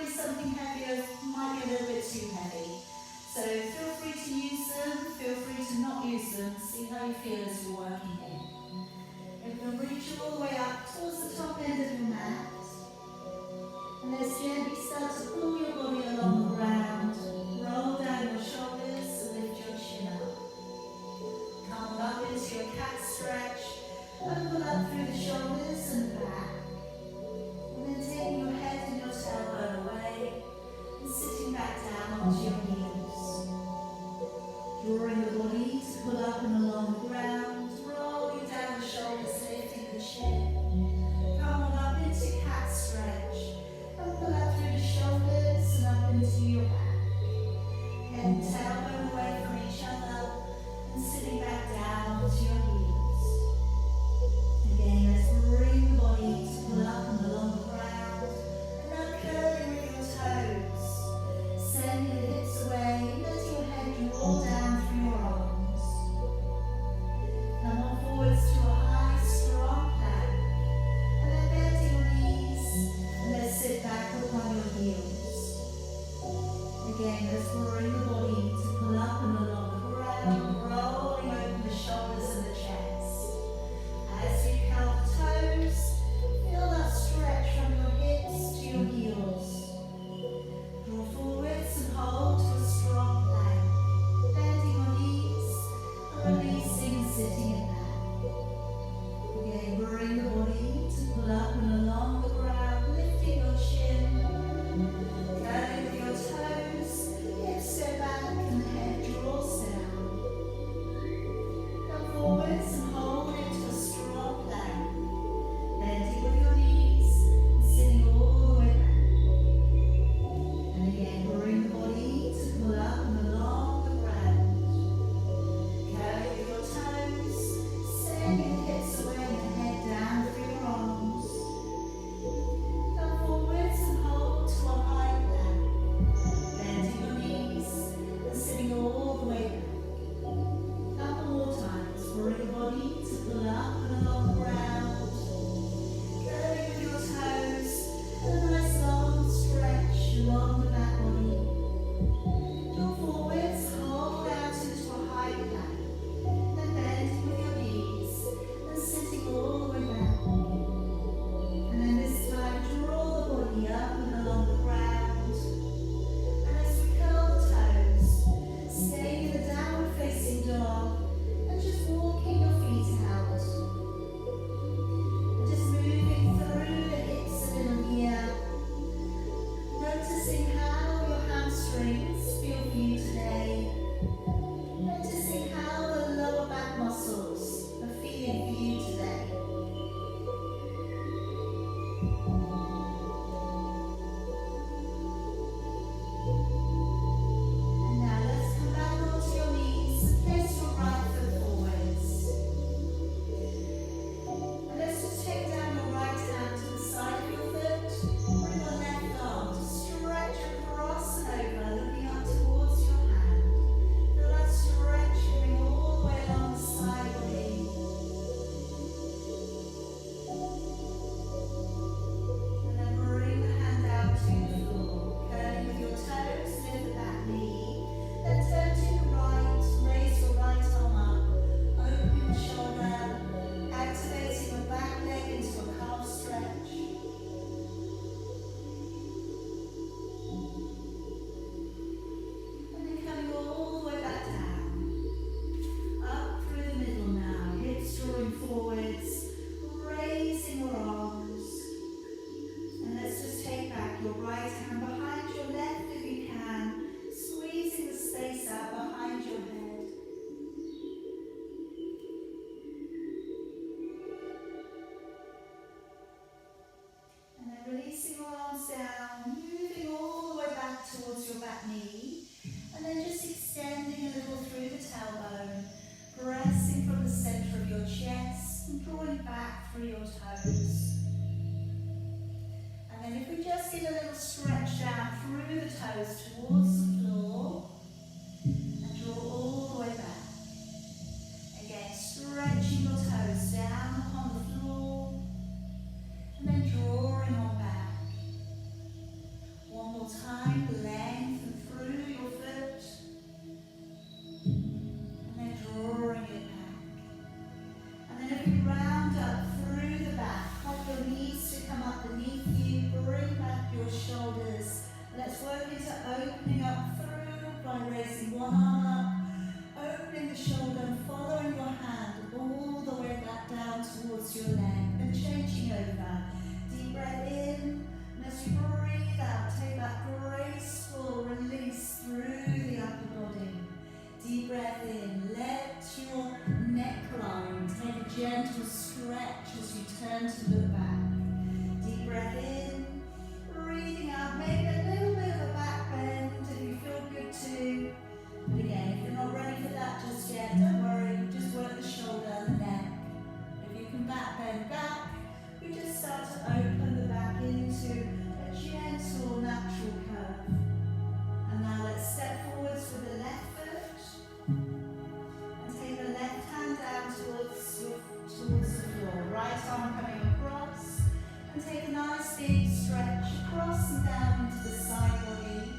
be something heavier, might be a little bit too heavy. So feel free to use them, feel free to not use them, see how you feel as you're working here. And we'll reach all the way up towards the top end of your mat. And let's gently start to pull your body along the ground. Roll down your shoulders and lift your chin up. Come up into your cat stretch. Open up through the shoulders and back. And then taking your head and your tailbone away and sitting back down onto your heels. Drawing the body to pull up and along the ground. Rolling down the shoulders, lifting the chin. Come on up into cat stretch. And pull up through the shoulders and up into your back. And tailbone away from each other and sitting back down onto your heels. Again, let's bring the body to pull up and along the ground. And now curling with your toes. Sending the hips away, letting your head draw down through your arms. Come on forwards to a high, strong plank. And then bending your knees. And let's sit back upon your heels. Again, let's bring the body to pull up and along the ground, rolling open the shoulders and the chest. As you curl the toes, feel that stretch from your hips to your heels. Draw forwards and hold to a strong plank, bending your knees and releasing and sitting it back. Again, bring the body to pull up and along the ground, lifting your chin, curling with your toes, hips step back and the head draws down. Come forwards and hold into a strong plank, bending with your knees and sitting all the way back. And again, bring the body to pull up and along the ground. Curling with your toes, sending the hips away and the head down through your arms. Come forwards and hold to a high plank, bending your knees and sitting all the way back. Couple more times, bring the body to pull up and along the ground. Curling with your toes, a nice long stretch along the back body. Draw forwards, hold out into a high plank, then bending with your knees and sitting all the way back. And then this time, draw the body up and along the ground. And as we curl the toes, stay in the downward facing dog and just walking your feet out. And just moving through the hips a little here. Noticing how your hamstrings feel for you today. Noticing how the lower back muscles are feeling for you today. And now let's come back onto your knees and place your right foot forwards. And let's just take down your right hand to the side of your foot. Bring your left arm to stretch across and over, looking up towards your hand. Feel that stretch coming all the way along the side body. And then bring the hand out to the floor. Curling with your toes, lift the back knee. Then turn to the right, raise your right arm up. Open your shoulder, activating the back leg into a calf stretch. And then coming all the way back down. Up through the middle now, hips drawing forwards, raising your arms. And let's just take back your right hand behind your left if you can, squeezing the space out behind your head. And then releasing your arms down, moving all the way back towards your back knee. And then just extending a little through the tailbone, pressing from the center of your chest and drawing back through your toes. And then if we just get a little stretch down through the toes towards the floor and draw all the way back. Again, stretching your toes down upon the floor and then drawing on back. One more to look back. Deep breath in, breathing out, maybe a little bit of a back bend if you feel good too. But again, if you're not ready for that just yet, don't worry, just work the shoulder and the neck. If you can back bend back, we just start to open the back into a gentle, natural curve. And now let's step forwards with the left foot and take the left hand down towards the floor. Right arm coming across and take a nice big stretch across and down into the side body.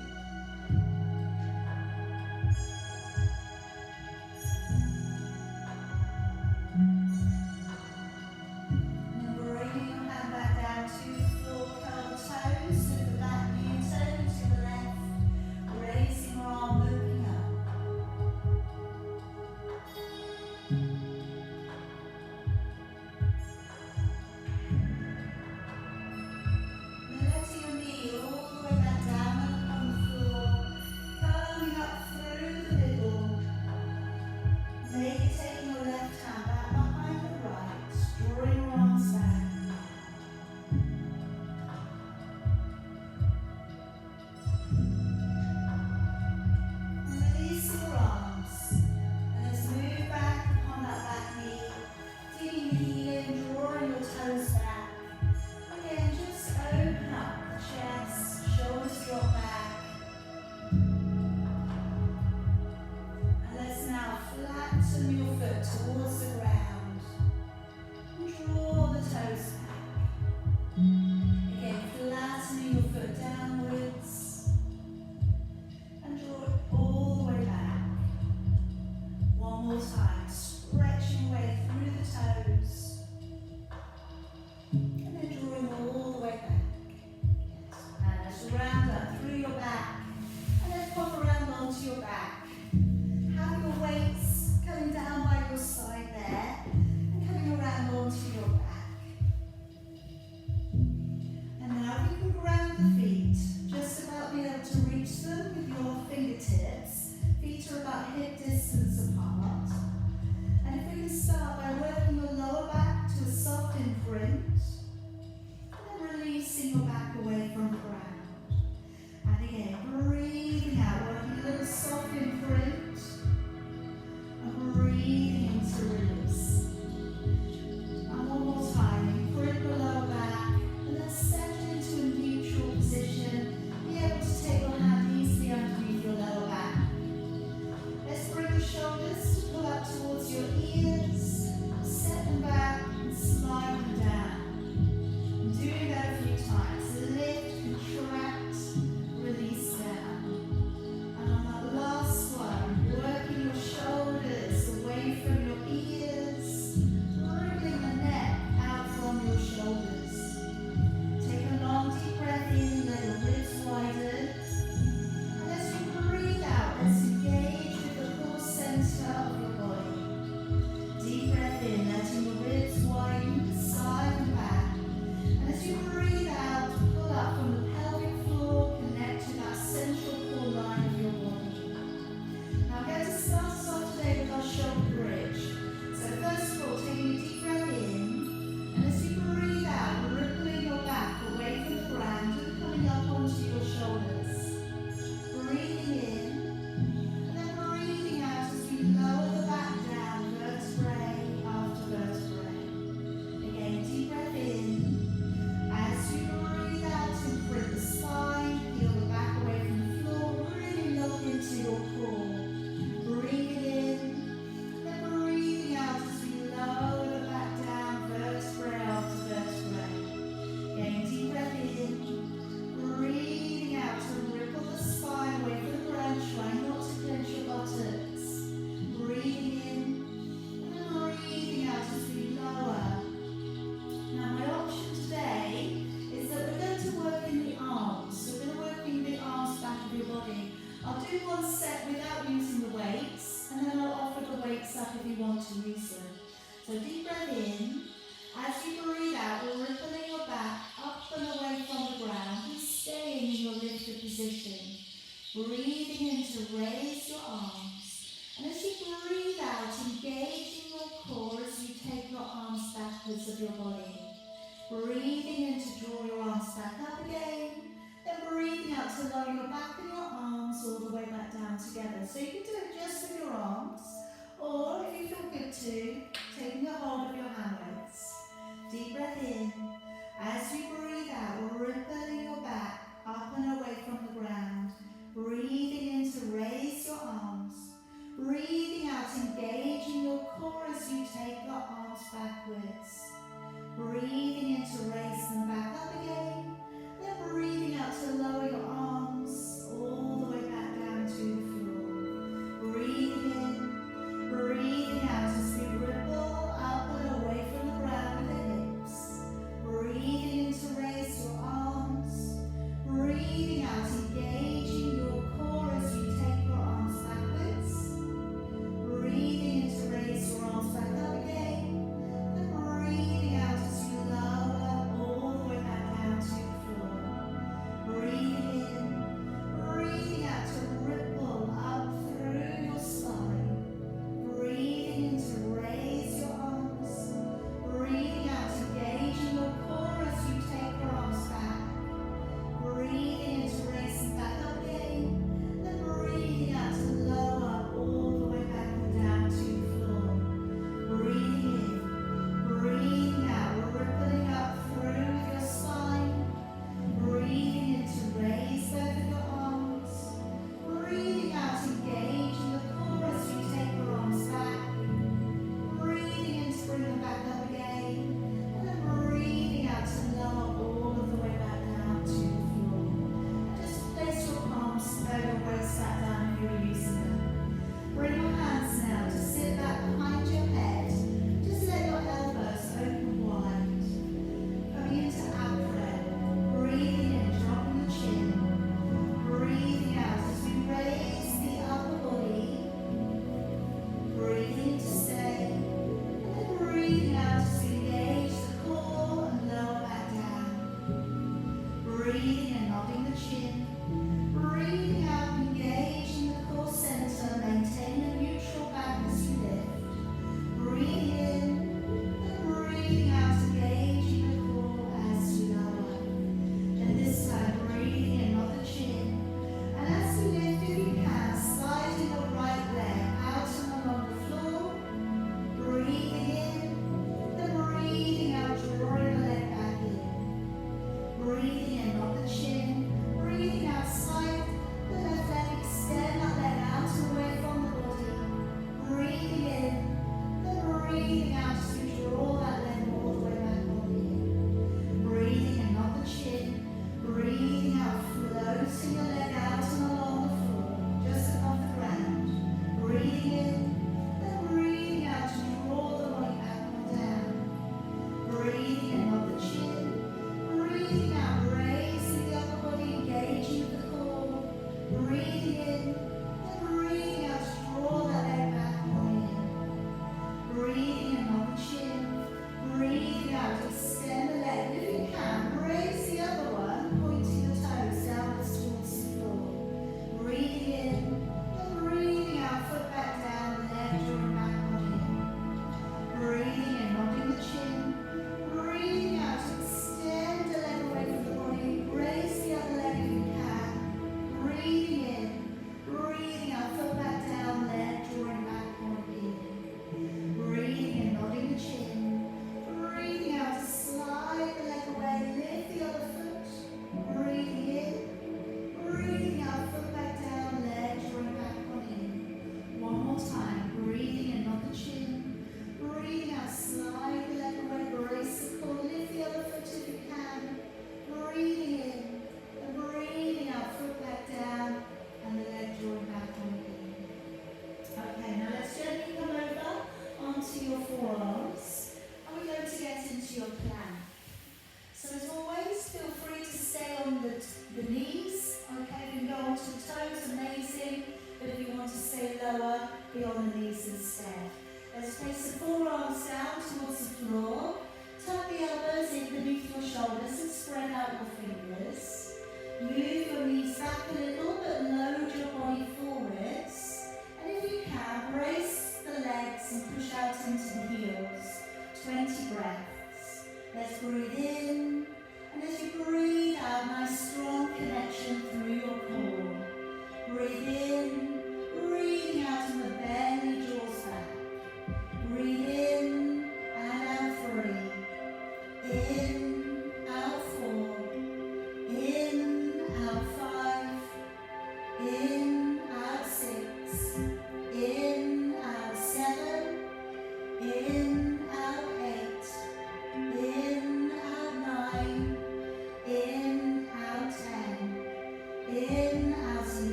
Towards the ground. Draw the toes back. Again, flattening your foot downwards. And draw it all the way back. One more time. Stretching away through the toes. And then drawing all the way back. Yes. And let's round up through your back. And let's pop around onto your back. Have your weights coming down by your side there and coming around onto your back. And now you can ground the feet, just about being able to reach them with your fingertips. Feet are about hip distance apart. And if we can start by working your lower back to a soft imprint, and then releasing your back away from the ground. And again, breathing out, working a little soft imprint. Breathing into release. And one more time, imprint the lower back, and then settle into a neutral position. Be able to take your hand easily underneath your lower back. Let's bring the shoulders to pull up towards your ears. Set them back and slide them down. together. So you can do it just with your arms, or if you feel good to, taking a hold of your hand weights. Deep breath in. As you breathe out, rippling your back up and away from the ground. Breathing in to raise your arms. Breathing out, engaging your core as you take your arms backwards. Breathing in to raise them back up again. Then breathing out to lower your arms all the way back down to the floor. Breathing in, breathing out as we ripple up and away from the ground with the hips.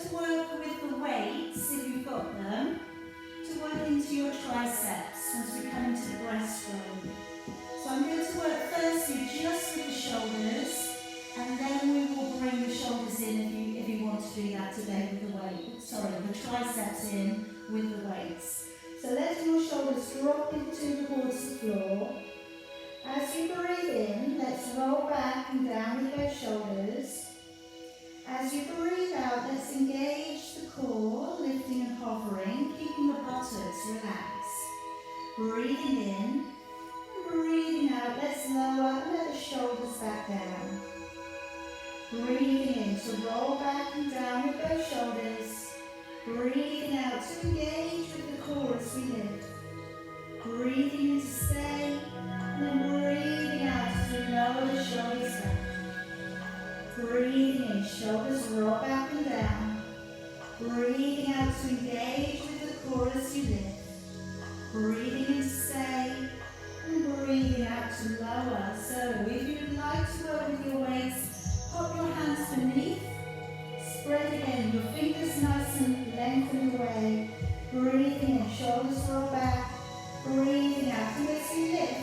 to work with the weights, if you've got them, to work into your triceps as we come into the breaststroke. So I'm going to work firstly just with the shoulders, and then we will bring the shoulders in if you want to do that today with the weight. Sorry, the triceps in with the weights. So let your shoulders drop into towards the floor. As you breathe in, let's roll back and down with those shoulders. As you breathe out, let's engage the core, lifting and hovering, keeping the buttocks relaxed. Breathing in, and breathing out, let's lower and let the shoulders back down. Breathing in to roll back and down with those shoulders. Breathing out to engage with the core as we lift. Breathing in to stay, and then breathing out as we lower the shoulders back. Breathing in, shoulders roll back and down. Breathing out to engage with the core as you lift. Breathing in to stay, and breathing out to lower. So if you'd like to work with your weights, pop your hands beneath. Spread again, your fingers nice and lengthen away. Breathing in, shoulders roll back. Breathing out, and as you lift,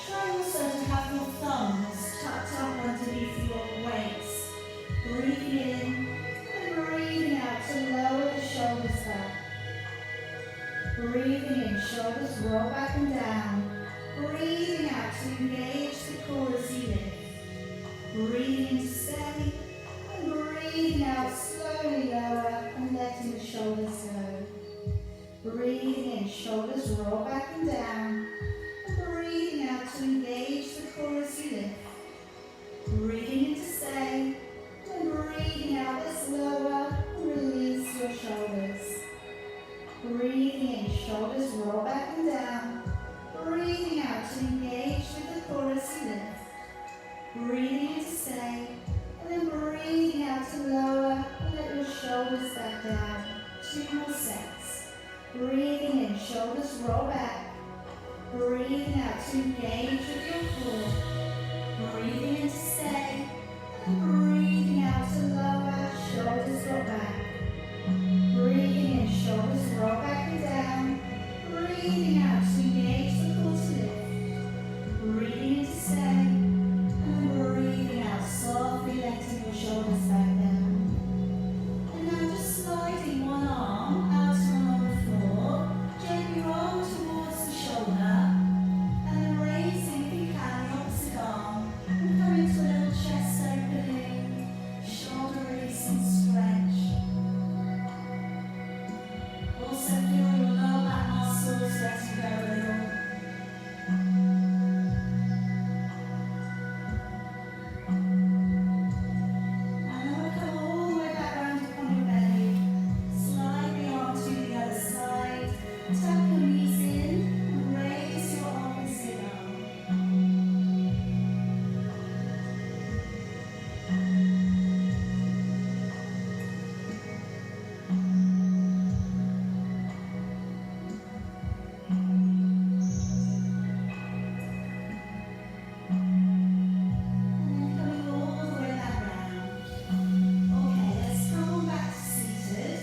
try also to have your thumbs tucked up underneath your weights. Breathing in and breathing out to lower the shoulders back. Breathing in, shoulders roll back and down. Breathing out to engage the core as you lift. Breathing in to stay, and breathing out slowly lower and letting the shoulders go. Breathing in, shoulders roll back and down. And breathing out to engage the core as you lift. Breathing in to stay, and breathing out, let's lower and release your shoulders. Breathing in, shoulders roll back and down. Breathing out to engage with the core as you lift. Breathing in to stay, and then breathing out to lower and let your shoulders back down. 2 more sets. Breathing in, shoulders roll back. Breathing out to engage with your core. Breathing in to stay, and breathing out to lower, shoulders drop back. Breathing in, shoulders roll back and down. Breathing out to engage the core to lift. Breathing in to stay, and breathing out, softly letting your shoulders back down. And now just sliding one arm out and on the floor, gently roll towards the shoulder, and then raising, if you can, the opposite arm, and coming to a little chest opening, shoulder release and stretch. Also feel your lower back muscles letting go a little. And then we'll come all the way back round upon your belly. Slide the arm to the other side. Tuck your knees in and raise your opposite arm. And then coming all the way back round. Okay, let's come on back to seated.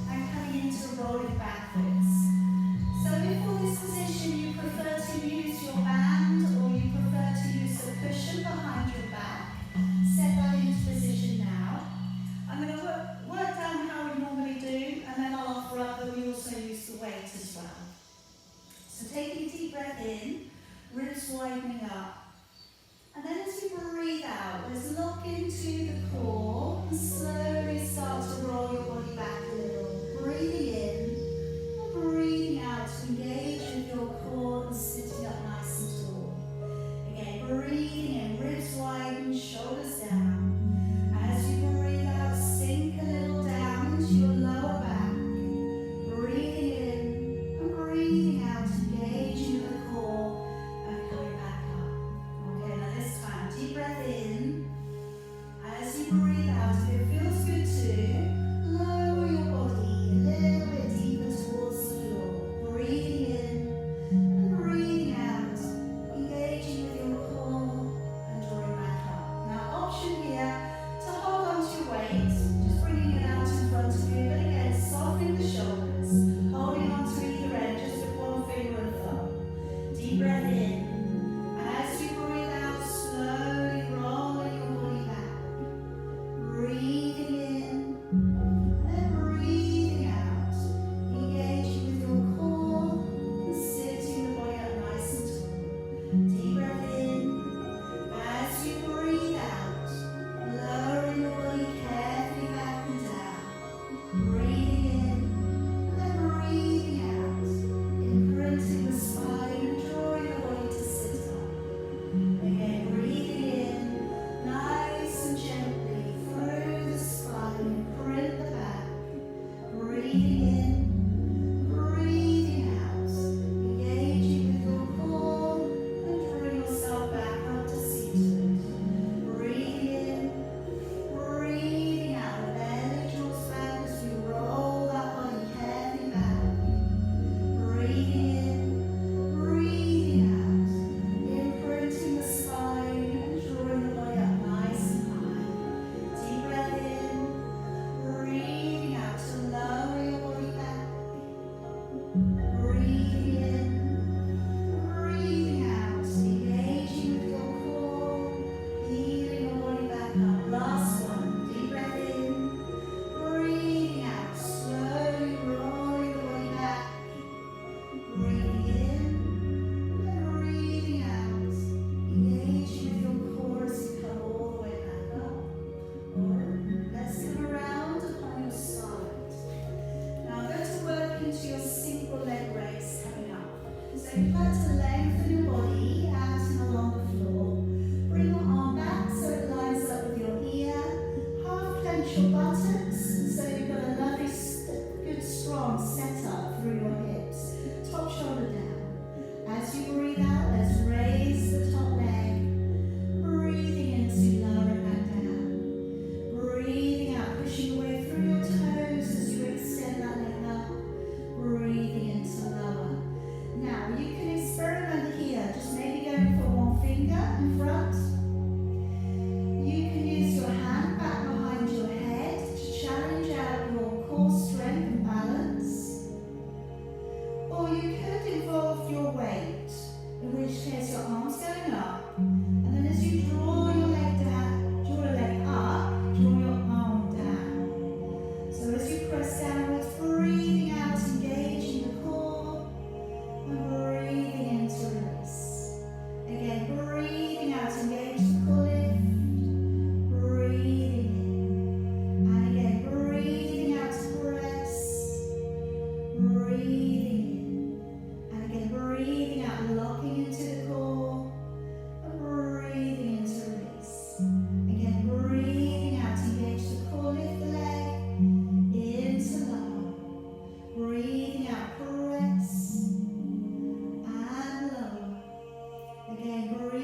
And coming into rolling backwards. So if for this position you prefer to use your band or you prefer to use the cushion behind your back, set that into position now. I'm going to work down how we normally do, and then I'll offer up that we also use the weight as well. So taking a deep breath in, ribs widening up. And then as you breathe out, let's lock into the core and slowly start to roll your body back a little. Breathing in and breathing out to engage with your core and sitting up nice and tall. Again, breathing in, ribs widen, shoulders down. As you breathe out, sink a little down into your lower back. Breathing in and breathing out, engaging with the core and coming back up. Okay, now this time, deep breath in. As you breathe out, if it feels good too, lower your body a little bit deeper towards the floor. Breathing in and breathing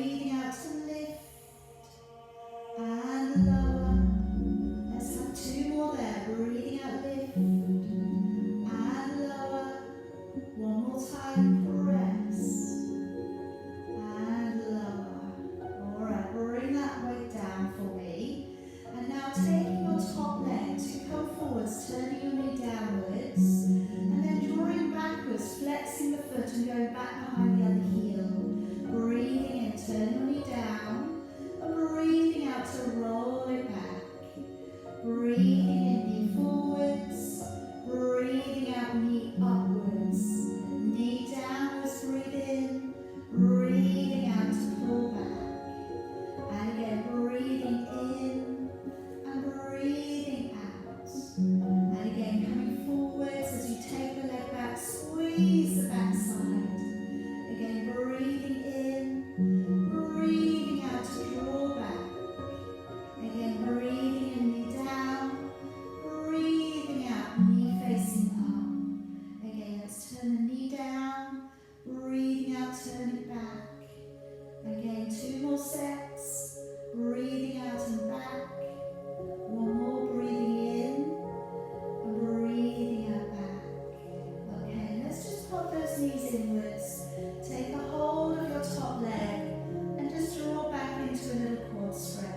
breathing out to lift and lower. Let's have two more there. Breathing out, lift and lower. One more time, press and lower. Alright, bring that weight down for me. And now taking your top leg to come forwards, turning your knee downwards, and then drawing backwards, flexing the foot and going back behind the other heel. Breathing in, turn your knee down, and breathing out to roll it back. Breathing in, knee forwards, breathing out, knee upwards. Knee downwards, breathe in, breathing out to pull back. And again, breathing in and breathing out. And again, coming forwards as you take the leg back, squeeze the backside. Again, breathing in, breathing out to draw back. Again, breathing in, knee down, breathing out, knee facing up. Again, let's turn the knee down, breathing out, turn it back. Again, two more sets, breathing out and back. One more, breathing in and breathing out back. Okay, let's just pop those knees inwards. Take a hold of your top leg and just draw back into a little quad stretch.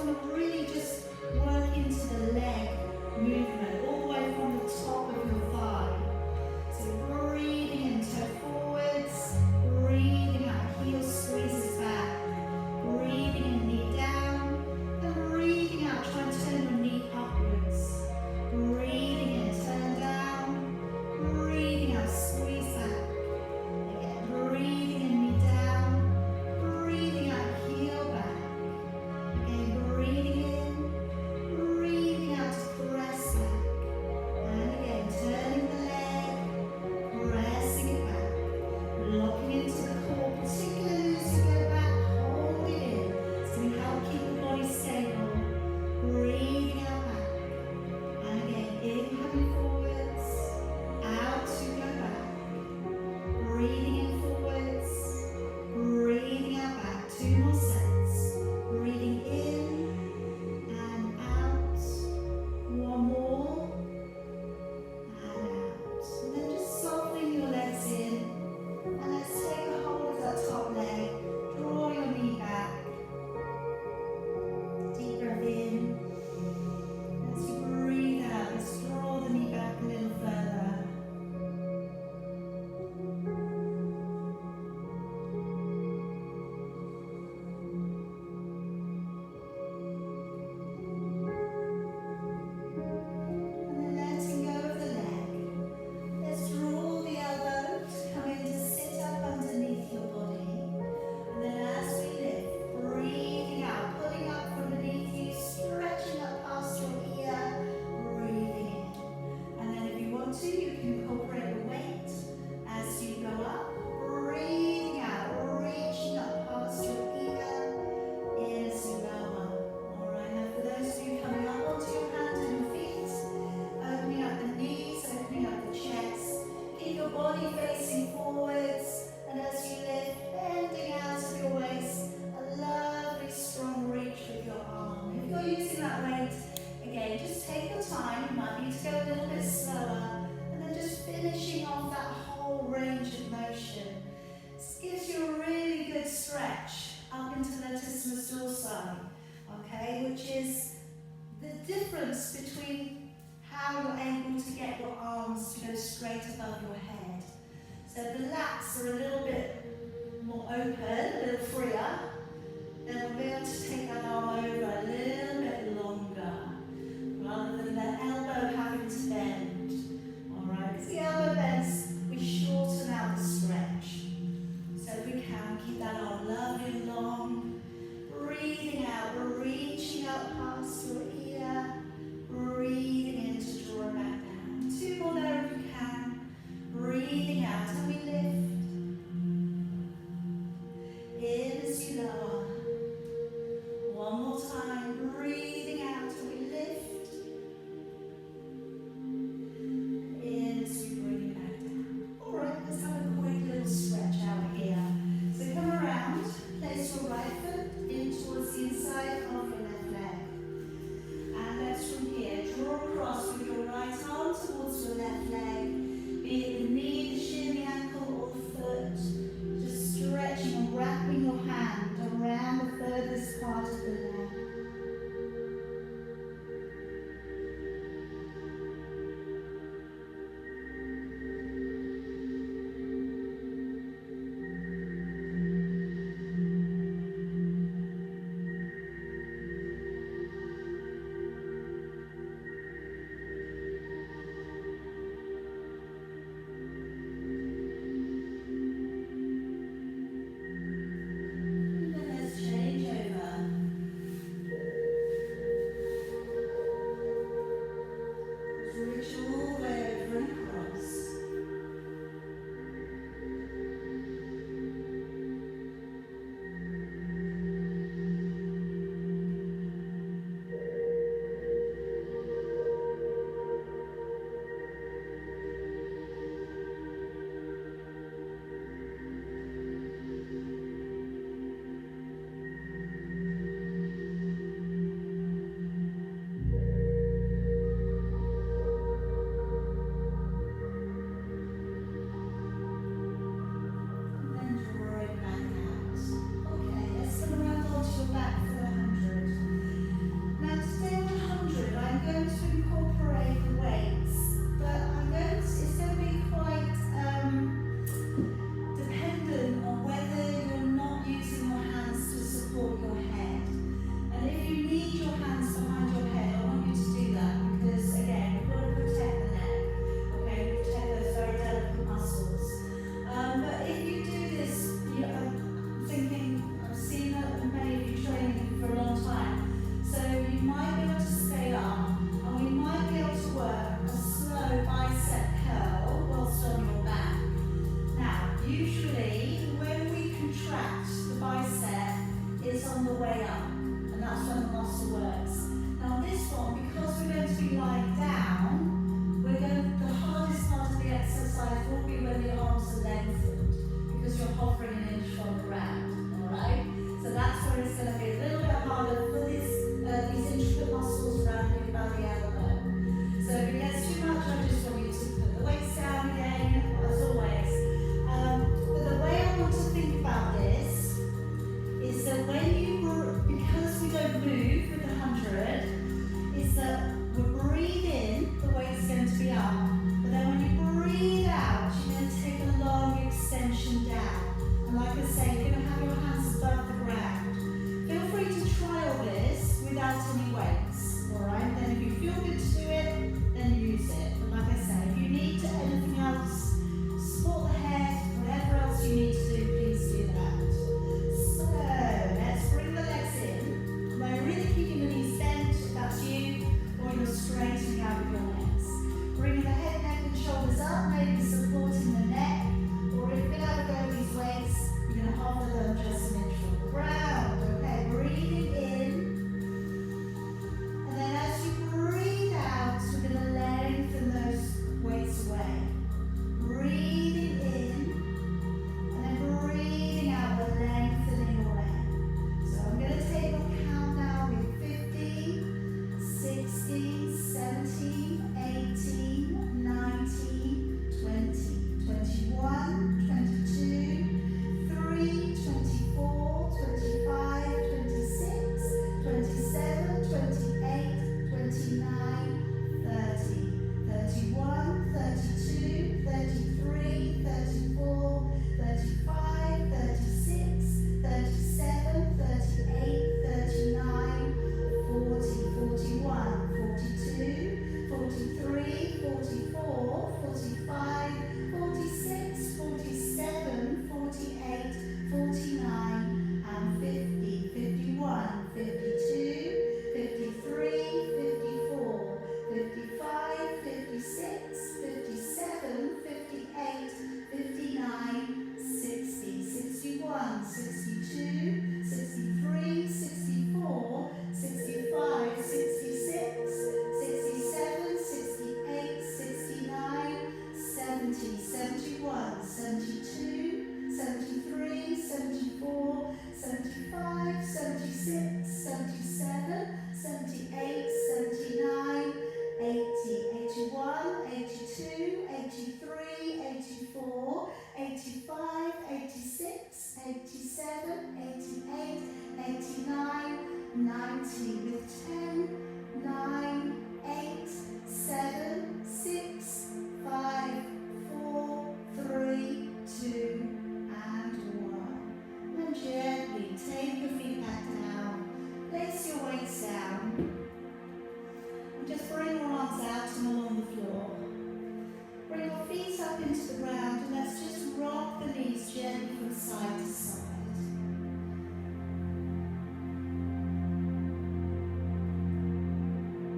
want to really just work into the leg movement all the way from the top of your thigh. So breathing in, toe forwards, breathing out, heel squeezes back, breathing in, knee down, and breathing out, try and turn your knee upwards. Breathing in, turn down, breathing out, squeeze back. Again, breathing in, knee down, breathing out, heel back. Again, breathing in, breathing out to press back. And again, turning the leg, pressing it back, locking into the core, particularly as you go back, hold it in. It's going to help keep the body stable. Breathing out back. And again, inhaling forwards, out to go back. Breathing in forwards, breathing out back. 2 more sets. Breathing in and out. 1 more. And out. And then just softening your legs in. And let's take a hold of that top leg. Draw your knee back. Deep breath in. As you breathe out, let's draw the knee back a little further. And then letting go of the leg. Let's draw the elbow to come in to sit up underneath your body. And then as we lift, breathing out, pulling up from beneath you, stretching up past your ear, breathing in. And then if you want to, you can incorporate a weight as you go up, breathing out, reaching up past your ear, in as you lower. Alright, now for those of you coming up onto your hands and your feet, opening up the knees, opening up the chest, keep your body facing forwards, and as you lift, bending out of your waist, a lovely strong reach with your arm. If you're using that weight, again, just take your time. You might need to go a little bit slower, and then just finishing off that whole range of motion. This gives you a really good stretch up into the latissimus dorsi, okay, which is the difference between how you're able to get your arms to go straight above your head. So the lats are a little bit more open, a little freer, then we'll be able to take that arm over a little bit longer, rather than the elbow having to bend. Alright, because the elbow bends, we shorten out the stretch. So if we can, keep that arm lovely and long. Breathing out, we're reaching up past your ear. Breathing in to draw it back down. 2 more there if you can. Breathing out, and we lift. In as you lower. 1 more time, breathing out, and we lift. In as we bring it back down. Alright, let's have a quick little stretch out here. So come around, place your right foot in towards the inside of your left leg. And let's from here, draw across with your right arm towards your left leg, be it the knee, the shin, the ankle, or the foot. Just stretching and wrapping your hand around the furthest part of the leg. on the way up, and that's when the muscle works. Now this one, because we're going to be lying down, the hardest part of the exercise will be when the arms are lengthened, because you're hovering an inch from the ground, alright? So that's where it's going to be a little bit harder for these intricate muscles around here by the elbow. So if it gets too much, I just want you to put the weights down again, as always. But the way I want to think about this is that when because we don't move with the 100, is that we breathe in, the weight's going to be up. But then when you breathe out, you're going to take a long extension down. And like I say, you're going to have your hands above the ground. Feel free to trial this without any weights, alright? Then if you feel good to do it, then use it. But like I say, if you need to anything else, support the head, whatever else you need to do, please do that. So, let's bring the legs in. We're really keeping the knees bent, if that's you, or you're straightening out with your legs. Bringing the head, neck and shoulders up, maybe supporting the neck, or if you're going to go with these weights, you're going to hover them just an inch from the ground. Okay, breathing in. And then as you breathe out, we're going to lengthen those weights away. Breathing in, and then breathing out, we're lengthening away. So I'm going to take a count now with 50, 60, 70, 18, 19, 20, 21, 22, 3, 24, 25, 26, 27, 28, 29, 30, 31, 32, 33, 34, 35, 36, 37, 38, 39, 40, 41, 42, 43, 44, 45, 46, 47, 48, 49, and 50, 51, 52, 53, 54, 55, 56, 57, 58, 59, 60, 61, 62, 63, 64, 65, 66, 67, 68, 69, 70, 71, 72, 73, 74, 75, 76, 77, 78, 79, 80, 81, 82, 83, 84, 85, 86, 87, 88, 89, 90 with 10, 9, 8, 7, 6, 5, 4, 3, 2, and 1. And gently take your feet back down. Place your weights down. And just bring your arms out and along the floor. Bring your feet up into the ground and let's just rock the knees gently from side to side.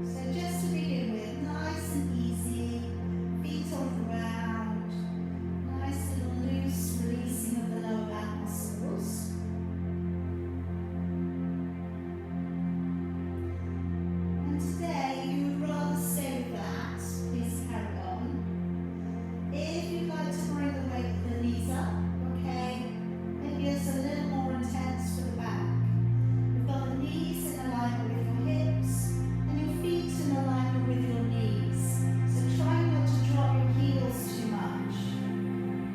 So just to begin with, nice and easy, feet on the ground, nice little loose releasing of the lower back muscles. And today, if you would rather stay with that, please carry on. If you'd like to bring the weight, the knees up, okay, maybe it's a little more intense for the back. We've got the knees in alignment with your hips, and your feet in alignment with your knees. So try not to drop your heels too much.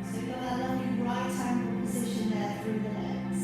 So you've got that lovely right angle position there through the legs.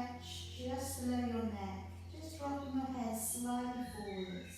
stretch just below your neck, just rocking your head slightly forwards.